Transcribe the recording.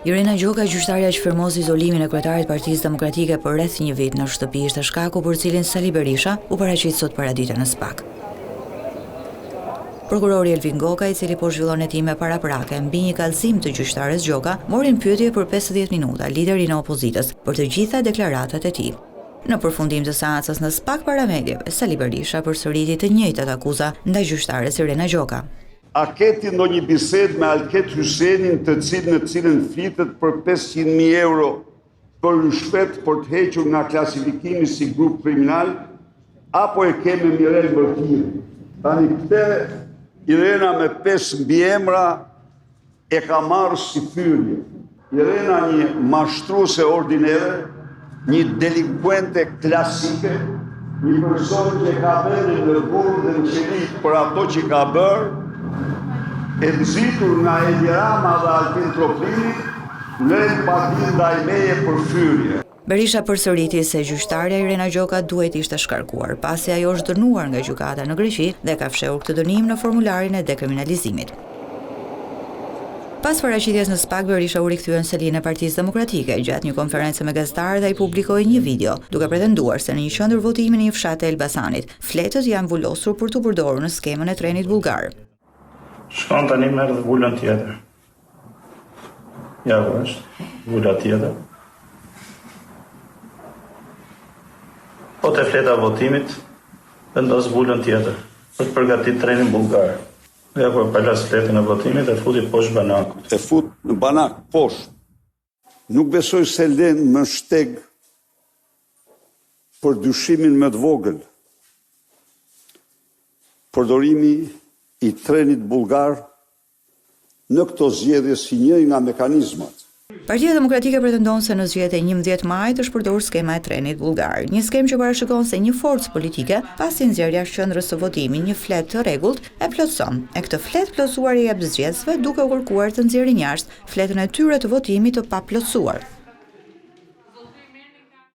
Irena Gjoka, gjyqtarja që firmos izolimin e kryetarit Partisë Demokratike për rreth një vit në shtëpi, ishte shkaku për cilin Sali Berisha u paraqit sot paradite në SPAK. Prokurori Elvin Goka, i cili po zhvillon hetime paraprake mbi një kallëzim të gjyqtares Gjoka, mori në pyetje për 50 minuta liderin e opozitës për të gjitha deklaratat e tij. Në përfundim të seancës në SPAK para mediave, Sali Berisha përsëriti të njëjtat akuza ndaj gjyqtares Irena Gjoka. A keti ndonjë bisedë me Alket Hysenin në cilën flitet për 500.000 euro për rishpet për të hequr nga klasifikimi si grup kriminal, apo e ke me Mirel Bërtir? Tani këte Irena me 5 mbiemra e ka marrë si fyrje. Irena një mashtruese ordinere, një delinkuente klasike, një person që ka bërë në burg dhe në qeli për ato që ka bërë, e nxitur nga Edi Rama dhe Altin Troplini, lën patin ndaj meje për fyrje. Berisha përsëriti se gjyqtarja Irena Gjoka duhet ishte shkarkuar, pasi ajo është dënuar nga gjykata në Greqi dhe ka fshehur këtë dënim në formularin e dekriminalizimit. Pas paraqitjes në SPAK, Berisha u rikthye në selinë e Partisë Demokratike. Gjatë një konferencë me gazetarë dhe ai publikoi një video, duke pretenduar se në një qendër votimi në një fshat të Elbasanit, fletët janë vulosur për të përdorur në skemën e trenit bullgar. Shkon tani merr dhe vulën tjetër. Ja është, vula tjetër. Po të fleta votimit, vendos vulën tjetër, për të përgatit trenin bullgar. Ja kur palas fletën e votimit, e futi poshtë banakut. E fut në banak, poshtë. Nuk besoj se len më shteg për dyshimin më të vogël. Përdorimi i trenit bullgar në këto zgjedhje si një nga mekanizmat. Partia Demokratike pretendon se në zgjedhjet e 11 majit është përdorur skema e trenit bullgar, një skemë që parashikon se një forcë politike, pasi nxjerrja e qendrës së votimit një flet të rregullt e plotson. E këtë flet plotësuar i jep zgjedhësve duke u kërkuar të nxjerrin jashtë fletën e tyre të votimit të paplotësuar.